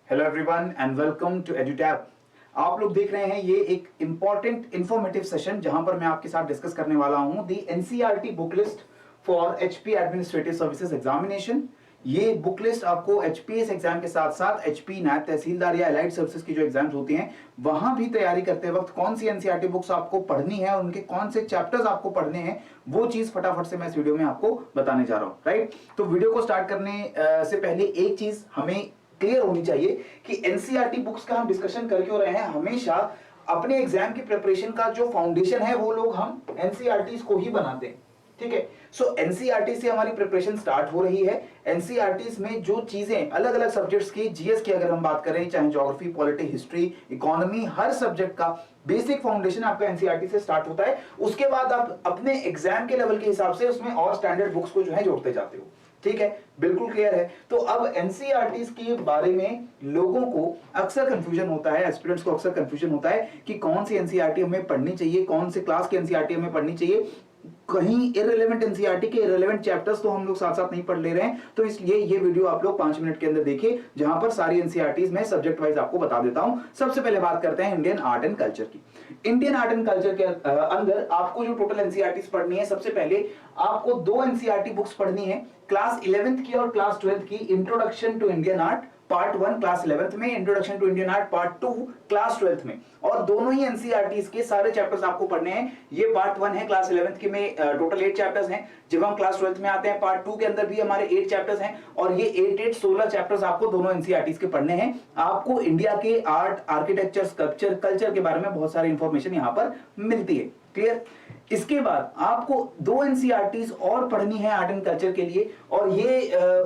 Hello everyone and welcome to Edutap. आप लोग देख रहे हैं ये एक इंपॉर्टेंट इंफॉर्मेटिव सेशन जहां पर मैं आपके साथ डिस्कस करने वाला हूं the NCERT book list for HP administrative services examination. ये बुक लिस्ट आपको एचपीएस एग्जाम के साथ साथ एचपी नायब तहसीलदार या एलाइड सर्विसेज की जो एग्जाम्स होती हैं वहां भी तैयारी करते वक्त कौन सी एनसीईआरटी बुक्स आपको पढ़नी है और उनके कौन से चैप्टर्स आपको पढ़ने हैं वो चीज फटाफट से मैं इस वीडियो में आपको बताने जा रहा हूं। राइट, तो वीडियो को स्टार्ट करने से पहले एक चीज हमें क्लियर होनी चाहिए कि एनसीईआरटी बुक्स का हम डिस्कशन कर क्यों रहे हैं। हमेशा अपने एग्जाम की प्रिपरेशन का जो फाउंडेशन है वो लोग हम एनसीईआरटी को ही बनाते हैं। ठीक है, सो एनसीईआरटी से हमारी प्रिपरेशन स्टार्ट हो रही है। एनसीईआरटी में जो चीजें अलग अलग सब्जेक्ट्स की, जीएस की अगर हम बात करें, चाहे ज्योग्राफी, पॉलिटी, हिस्ट्री, इकोनॉमी, हर सब्जेक्ट का बेसिक फाउंडेशन आपका एनसीईआरटी से स्टार्ट होता है। उसके बाद आप अपने एग्जाम के लेवल के हिसाब से उसमें और स्टैंडर्ड बुक्स को जो है जोड़ते जाते हो। ठीक है, बिल्कुल क्लियर है। तो अब एनसीईआरटी के बारे में लोगों को अक्सर कंफ्यूजन होता है, एस्पिरेंट्स को अक्सर कंफ्यूजन होता है कि कौन सी एनसीईआरटी हमें पढ़नी चाहिए, कौन से क्लास की एनसीईआरटी हमें पढ़नी चाहिए। कहीं इररिलेवेंट एनसीईआरटी के इररिलेवेंट चैप्टर्स तो हम लोग साथ साथ नहीं पढ़ ले रहे हैं, तो इसलिए ये वीडियो आप लोग 5 मिनट के अंदर देखिए जहां पर सारी एनसीईआरटीज में सब्जेक्ट वाइज आपको बता देता हूं। सबसे पहले बात करते हैं इंडियन आर्ट एंड कल्चर की। इंडियन आर्ट एंड कल्चर के अंदर आपको जो टोटल एनसीईआरटीज पढ़नी है, सबसे पहले आपको 2 एनसीईआरटी बुक्स पढ़नी है, क्लास 11th की और क्लास 12th की। Introduction to Indian art part 1 class 11th में, introduction to Indian art part 2 class 12th में। और दोनों ही एनसीईआरटीज के सारे चैप्टर्स आपको पढ़ने हैं। ये पार्ट 1 है क्लास 11th की में, टोटल 8 चैप्टर्स हैं। जब हम क्लास 12th में आते हैं पार्ट 2 के अंदर भी हमारे 8 चैप्टर्स हैं और ये 16 चैप्टर्स आपको दोनों एनसीईआरटीज के पढ़ने हैं। आपको इंडिया के आर्ट, आर्किटेक्चर, स्कल्पचर, कल्चर के बारे में बहुत सारी इंफॉर्मेशन यहां पर मिलती है। क्लियर। इसके बाद आपको 2 एनसीईआरटीज और पढ़नी है आर्ट एंड कल्चर के लिए, और ये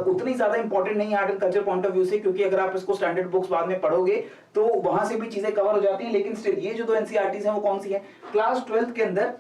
उतनी ज्यादा इंपॉर्टेंट नहीं है art and culture point of view से, क्योंकि अगर आप इसको स्टैंडर्ड बुक्स बाद में पढ़ोगे तो वहां से भी चीजें कवर हो जाती हैं। लेकिन स्टिल ये जो 2 एनसीईआरटीज हैं वो कौन सी है? क्लास 12th के अंदर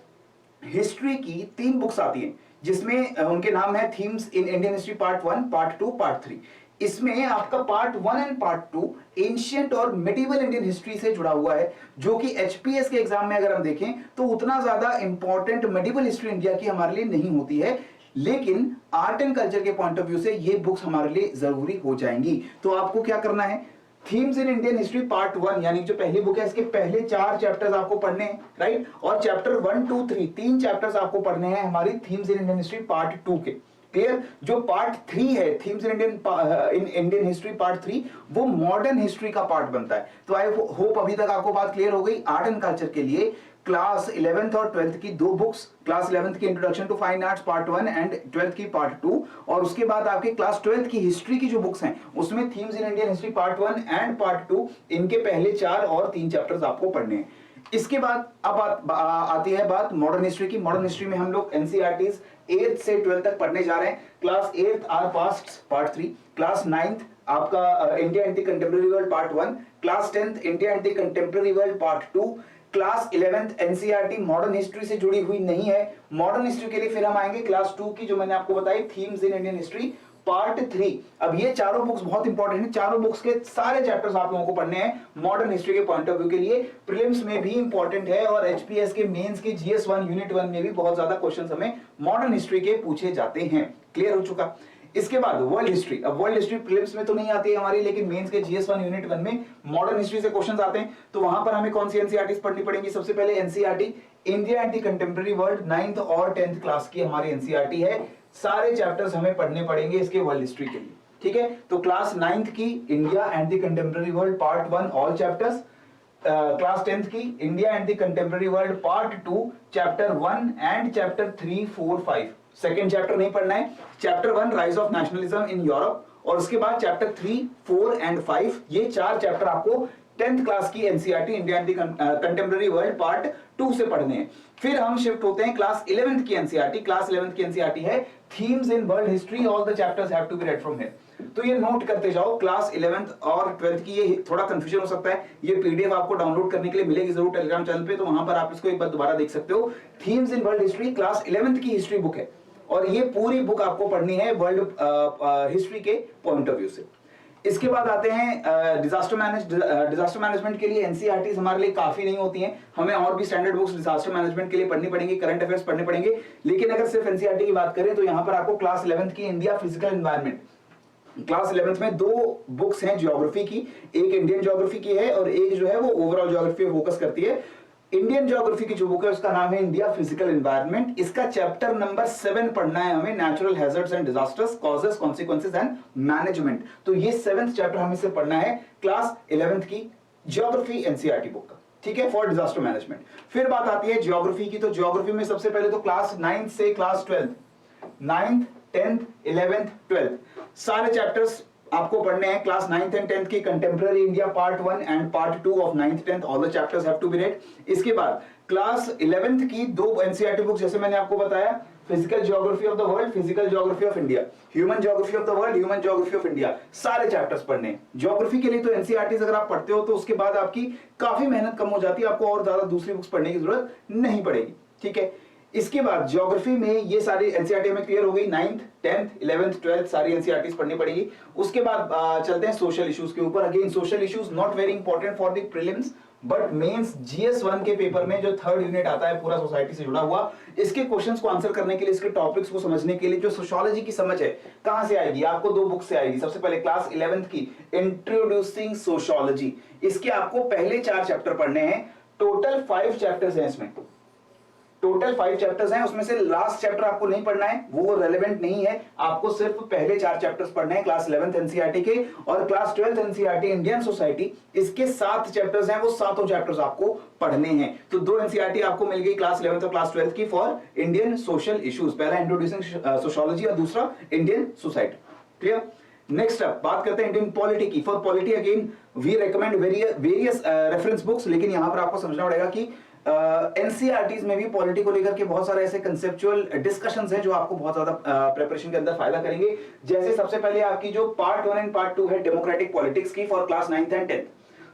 हिस्ट्री की 3 बुक्स आती हैं जिसमें उनके नाम है themes in Indian history part 1, part 2, part 3। इसमें आपका पार्ट 1 एंड पार्ट 2 एंशिएंट और मिडिवल इंडियन हिस्ट्री से जुड़ा हुआ है, जो कि एचपीएस के एग्जाम में अगर हम देखें तो उतना ज्यादा इंपॉर्टेंट मिडिवल हिस्ट्री इंडिया की हमारे लिए नहीं होती है, लेकिन आर्ट एंड कल्चर के पॉइंट ऑफ व्यू से ये बुक्स हमारे लिए जरूरी हो जाएंगी। तो आपको क्या करना है? Themes in Indian history part 1 यानी जो पहली बुक है इसके पहले 4 चैप्टर्स आपको पढ़ने हैं। राइट, और चैप्टर 1, 2, 3 3 चैप्टर्स आपको पढ़ने हैं हमारी themes in Indian history part 2 के। क्लियर। जो पार्ट 3 है themes in Indian history part 3 वो मॉडर्न हिस्ट्री का पार्ट बनता है। तो आई होप अभी तक आपको बात क्लियर हो गई। आर्ट एंड कल्चर के लिए क्लास 11th और 12th की 2 बुक्स, क्लास 11th की introduction to fine arts part 1 and 12th की पार्ट 2, और उसके बाद आपके क्लास 12th की हिस्ट्री की जो बुक्स हैं उसमें themes in Indian history part 1 and part 2, इनके पहले 4 और 3 चैप्टर्स आपको पढ़ने हैं। इसके बाद अब आती है बात मॉडर्न हिस्ट्री की। मॉडर्न हिस्ट्री में हम लोग एनसीईआरटीज 8th से 12th तक पढ़ने जा रहे हैं। Class 8th our pasts part 3, class 9th आपका India and the contemporary world part 1, class 10th India and the contemporary world part 2, class 11th NCERT modern history से जुड़ी हुई नहीं है। मॉडर्न हिस्ट्री के लिए फिर हम आएंगे क्लास 2 की, जो मैंने आपको बताई themes in Indian history part 3। अब ये चारों बुक्स बहुत इंपॉर्टेंट हैं। चारों बुक्स के सारे चैप्टर्स आप लोगों को पढ़ने हैं मॉडर्न हिस्ट्री के पॉइंट ऑफ व्यू के लिए। प्रीलिम्स में भी इंपॉर्टेंट है और एचपीएस के मेंस के जीएस 1 यूनिट 1 में भी बहुत ज्यादा क्वेश्चंस हमें मॉडर्न हिस्ट्री के पूछे जाते हैं। क्लियर हो चुका। इसके बाद वर्ल्ड हिस्ट्री। अब वर्ल्ड हिस्ट्री प्रीलिम्स में तो नहीं आती है हमारी, लेकिन मेंस के जीएस 1 यूनिट 1 में मॉडर्न हिस्ट्री से क्वेश्चंस आते हैं। तो वहां पर हमें कौन सी एनसीईआरटीज पढ़नी पड़ेंगी? सबसे पहले NCERT India and the contemporary world 9th और 10th क्लास की हमारी एनसीईआरटी है। सारे चैप्टर्स हमें पढ़ने पड़ेंगे इसके वर्ल्ड हिस्ट्री के लिए। ठीक है, तो क्लास 9th की India and the contemporary world part 1 all chapters, class 10th की India and the contemporary world part 2 chapter 1 and chapter 3, 4, 5। Second chapter नहीं पढ़ना है। Chapter 1 rise of nationalism in Europe, और उसके बाद चैप्टर 3, 4 एंड 5, ये 4 chapter आपको 10th क्लास की NCERT India and the contemporary world part 2 से पढ़ने हैं। फिर हम शिफ्ट होते हैं क्लास 11th की एनसीईआरटी। क्लास 11th की एनसीईआरटी है themes in world history, all the chapters have to be read from here. तो ये नोट करते जाओ। क्लास 11th और 12th की ये थोड़ा कंफ्यूजन हो सकता है। ये पीडीएफ आपको डाउनलोड करने के लिए मिलेगी जरूर टेलीग्राम चैनल पे, तो वहां पर आप इसको एक बार दोबारा देख सकते हो। Themes in world history class 11th की हिस्ट्री बुक है, और ये पूरी बुक आपको पढ़नी है वर्ल्ड हिस्ट्री के पॉइंट ऑफ व्यू से। इसके बाद आते हैं डिजास्टर मैनेजमेंट के लिए एनसीईआरटीज हमारे लिए काफी नहीं होती हैं। हमें और भी स्टैंडर्ड बुक्स डिजास्टर मैनेजमेंट के लिए पढ़नी पड़ेंगी, करंट अफेयर्स पढ़ने पड़ेंगे। लेकिन अगर सिर्फ एनसीईआरटी की बात करें तो यहाँ पर आपको क्लास 11th की India physical environment class 11th में दो बुक्स हैं ज्योग्राफी की, एक इंडियन ज्योग्राफी की है और एक जो है वो ओवरऑल ज्योग्राफी पे फोकस करती है। इंडियन ज्योग्राफी की जो बुक है उसका नाम है इंडिया फिजिकल एनवायरनमेंट। इसका चैप्टर नंबर 7 पढ़ना है हमें, natural hazards and disasters, causes, consequences and management. तो ये 7th चैप्टर हमें से पढ़ना है क्लास 11th की ज्योग्राफी एनसीईआरटी बुक का, ठीक है, फॉर डिजास्टर मैनेजमेंट। फिर बात आती है ज्योग्राफी की, तो ज्योग्राफी में सबसे पहले तो क्लास 9 से class 12, 9th 10th 11th 12th सारे चैप्टर्स आपको पढ़ने हैं। क्लास 9th एंड 10th की contemporary India part 1 and part 2 of 9th 10th, all the chapters have to be read. इसके बाद क्लास 11th की दो एनसीईआरटी बुक्स, जैसे मैंने आपको बताया, physical geography of the world, physical geography of India, human geography of the world, human geography of India, सारे chapters पढ़ने हैं। ज्योग्राफी के लिए तो एनसीईआरटीज अगर आप पढ़ते हो तो उसके बाद आपकी काफी मेहनत कम हो जाती है, आपको और ज्यादा दूसरी बुक्स पढ़ने की जरूरत नहीं पड़ेगी, ठीक है। इसके बाद ज्योग्राफी में ये सारी एनसीईआरटी में क्लियर हो गई, 9th 10th 11th 12th सारी एनसीईआरटीज पढ़नी पड़ेगी। उसके बाद चलते हैं सोशल इश्यूज के ऊपर। Again social issues not very important for the prelims, but mains GS1 के पेपर में जो 3rd यूनिट आता है पूरा सोसाइटी से जुड़ा हुआ, इसके क्वेश्चंस को आंसर करने के लिए, इसके टॉपिक्स को समझने के लिए जो सोशियोलॉजी की समझ है कहां से आएगी, आपको दो बुक से आएगी। सबसे पहले क्लास 11th की इंट्रोड्यूसिंग सोशियोलॉजी, इसके आपको पहले 4 चैप्टर पढ़ने हैं। टोटल 5 चैप्टर्स हैं इसमें, टोटल 5 चैप्टर्स हैं, उसमें से लास्ट चैप्टर आपको नहीं पढ़ना है, वो रेलेवेंट नहीं है, आपको सिर्फ पहले 4 चैप्टर्स पढ़ने हैं क्लास 11th एनसीईआरटी के। और class 12th NCERT Indian society, इसके 7 चैप्टर्स हैं, वो सातों चैप्टर्स आपको पढ़ने हैं। तो 2 एनसीईआरटी आपको मिल गई क्लास 11th और क्लास 12th की फॉर इंडियन सोशल इश्यूज, पहला इंट्रोड्यूसिंग सोशियोलॉजी और दूसरा Indian society. Clear? Next up बात करते हैं इंडियन पॉलिटी की। For polity again we recommend various reference books, लेकिन यहां पर आपको समझना पड़ेगा कि एनसीईआरटीज में भी पॉलिटी को लेकर के बहुत सारे ऐसे कंसेप्चुअल डिस्कशंस हैं जो आपको बहुत ज्यादा प्रिपरेशन के अंदर फायदा करेंगे। जैसे सबसे पहले आपकी जो पार्ट 1 एंड पार्ट 2 है डेमोक्रेटिक पॉलिटिक्स की for class 9th and 10th।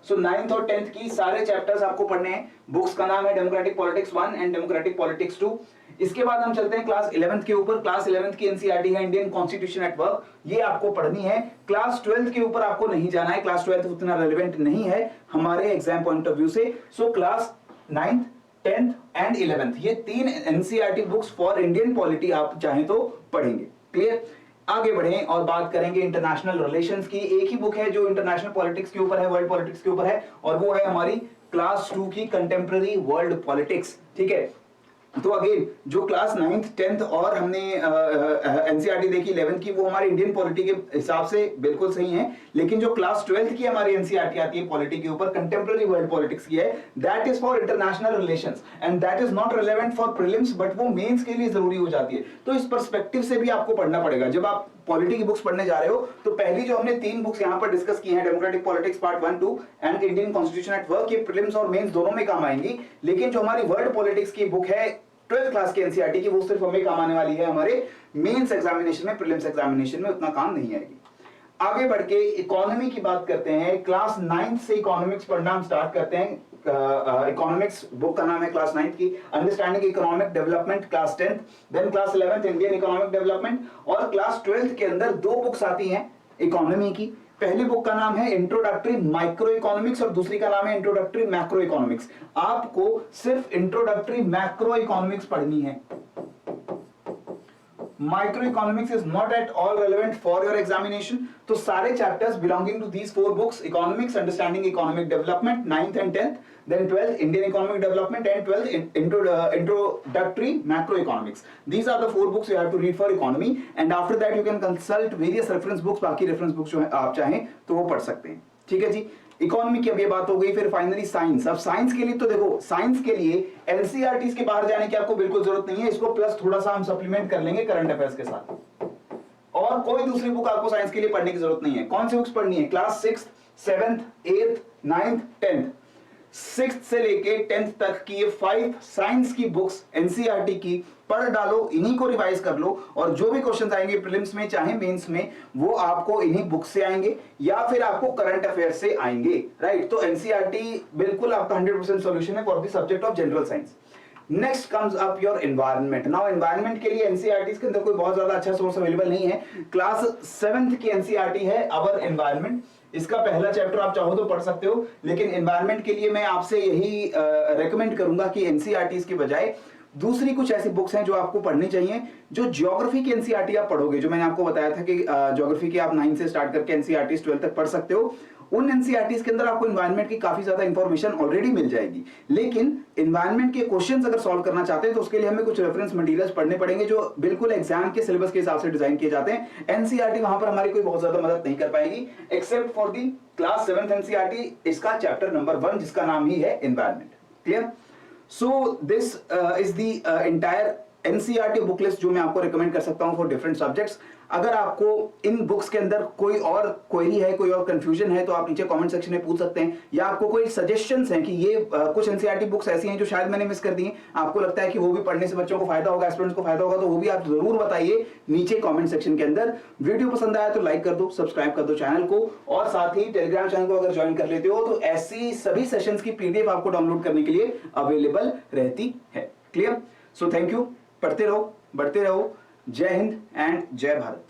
So 9th और 10th की सारे चैप्टर्स आपको पढ़ने हैं। बुक्स का नाम है democratic politics 1 and democratic politics 2। इसके बाद हम चलते हैं क्लास 11th के ऊपर। क्लास 11th की एनसीईआरटी है इंडियन कॉन्स्टिट्यूशन एट वर्क, ये आपको पढ़नी है। क्लास 12th के ऊपर आपको नहीं जाना है, क्लास 12th उतना रेलेवेंट नहीं है हमारे एग्जाम पॉइंट ऑफ व्यू से। So class 9th 10th and 11th ये 3 NCERT books for Indian polity आप चाहें तो पढ़ेंगे। क्लियर? आगे बढ़ें और बात करेंगे इंटरनेशनल रिलेशंस की। एक ही बुक है जो इंटरनेशनल पॉलिटिक्स के ऊपर है, वर्ल्ड पॉलिटिक्स के ऊपर है, और वो है हमारी क्लास 2 की कंटेम्प्रेरी वर्ल्ड पॉलिटिक्स, ठीक है। तो अगेन जो क्लास 9th 10th और हमने एनसीईआरटी देखी 11th की, वो हमारे इंडियन पॉलिटी के हिसाब से बिल्कुल सही है, लेकिन जो क्लास 12th की हमारी एनसीईआरटी आती है पॉलिटी के ऊपर, कंटेम्प्रेरी वर्ल्ड पॉलिटिक्स की है, that is for international relations and that is not relevant for prelims, but वो मेंस के लिए जरूरी हो जाती है। तो इस पर्सपेक्टिव से भी आपको पढ़ना पड़ेगा। जब आप पॉलिटी की बुक्स पढ़ने जा रहे हो तो पहली जो हमने 3 बुक्स यहां पर डिस्कस की हैं, democratic politics part 1 2 and Indian constitution at work, ये प्रीलिम्स और मेंस दोनों में काम आएंगी। लेकिन जो हमारी वर्ल्ड पॉलिटिक्स की बुक है 12th क्लास की एनसीईआरटी की, वो सिर्फ हमें काम आने वाली है हमारे मेंस एग्जामिनेशन में, प्रीलिम्स एग्जामिनेशन में उतना काम नहीं आएगी। आगे बढ़ के इकोनॉमी की बात करते हैं। क्लास 9th से इकोनॉमिक्स पढ़ना हम स्टार्ट करते हैं। इकोनॉमिक्स बुक का नाम है क्लास 9th की understanding economic development class 10th, then class 11th Indian economic development, और क्लास 12th के अंदर 2 बुक्स आती हैं इकोनॉमी की। पहली बुक का नाम है इंट्रोडक्टरी माइक्रो इकोनॉमिक्स और दूसरी का नाम है इंट्रोडक्टरी मैक्रो इकोनॉमिक्स। आपको सिर्फ इंट्रोडक्टरी मैक्रो इकोनॉमिक्स पढ़नी है। Microeconomics is not at all relevant for your examination. तो सारे chapters belonging to these 4 books, economics understanding economic development 9th and 10th, then 12th Indian economic development and 12th introductory macroeconomics. These are the 4 books you have to read for economy, and after that you can consult various reference books। बाकी reference books जो है आप चाहें तो वो पढ़ सकते हैं, ठीक है जी। इकोनॉमी की अब ये बात हो गई। फिर फाइनली साइंस। अब साइंस के लिए तो देखो, साइंस के लिए एनसीईआरटीज के बाहर जाने की आपको बिल्कुल जरूरत नहीं है, इसको प्लस थोड़ा सा हम सप्लीमेंट कर लेंगे करंट अफेयर्स के साथ, और कोई दूसरी बुक आपको साइंस के लिए पढ़ने की जरूरत नहीं है। कौन सी बुक्स पढ़नी है? Class 6th 7th 8th 9th 10th, 6th से लेके 10th तक की ये 5 साइंस की बुक्स एनसीईआरटी की पढ़ डालो, इन्हीं को रिवाइज कर लो, और जो भी क्वेश्चंस आएंगे प्रीलिम्स में चाहे मेंस में, वो आपको इन्हीं बुक से आएंगे या फिर आपको करंट अफेयर से आएंगे, राइट। तो एनसीईआरटी बिल्कुल आपका 100% सॉल्यूशन है for the subject of general science. Next comes up your environment. Now environment के लिए एनसीईआरटीज के अंदर कोई बहुत ज्यादा अच्छा सोर्स अवेलेबल नहीं है। क्लास 7th की एनसीईआरटी है अवर एनवायरनमेंट, इसका पहला चैप्टर आप चाहो तो पढ़ सकते हो, लेकिन एनवायरनमेंट के लिए मैं आपसे यही रेकमेंड करूंगा कि एनसीईआरटीज के बजाय दूसरी कुछ ऐसी बुक्स हैं जो आपको पढ़नी चाहिए। जो ज्योग्राफी की एनसीईआरटी आप पढ़ोगे, जो मैंने आपको बताया था कि ज्योग्राफी की आप 9 से स्टार्ट करके एनसीईआरटी 12 तक पढ़ सकते हो, उन एनसीईआरटीज के अंदर आपको एनवायरनमेंट की काफी ज्यादा इंफॉर्मेशन ऑलरेडी मिल जाएगी। लेकिन एनवायरनमेंट के क्वेश्चंस अगर सॉल्व करना चाहते हैं तो उसके लिए हमें कुछ रेफरेंस मटेरियल्स पढ़ने पड़ेंगे जो बिल्कुल एग्जाम के सिलेबस के हिसाब से डिजाइन किए जाते हैं। एनसीईआरटी वहां पर हमारी कोई बहुत ज्यादा मदद नहीं कर पाएगी, except for the class 7th NCERT, इसका चैप्टर नंबर 1 जिसका नाम ही है environment. Clear? So this is the entire NCERT book list जो मैं आपको रिकमेंड कर सकता हूं फॉर डिफरेंट सब्जेक्ट्स। अगर आपको इन बुक्स के अंदर कोई और क्वेरी है, कोई और कंफ्यूजन है, तो आप नीचे कमेंट सेक्शन में पूछ सकते हैं, या आपको कोई सजेशंस हैं कि ये कुछ एनसीईआरटी बुक्स ऐसी हैं जो शायद मैंने मिस कर दी हैं, आपको लगता है कि वो भी पढ़ने से बच्चों को फायदा होगा, स्टूडेंट्स को फायदा होगा, तो वो भी आप जरूर बताइए नीचे कमेंट सेक्शन के अंदर। वीडियो पसंद आया तो लाइक कर दो, सब्सक्राइब कर दो चैनल को, और साथ ही टेलीग्राम चैनल को अगर ज्वाइन कर लेते हो तो ऐसी सभी सेशंस की पीडीएफ आपको डाउनलोड करने के लिए अवेलेबल रहती है। क्लियर? सो थैंक यू, पढ़ते रहो, बढ़ते रहो। जय हिंद एंड जय भारत।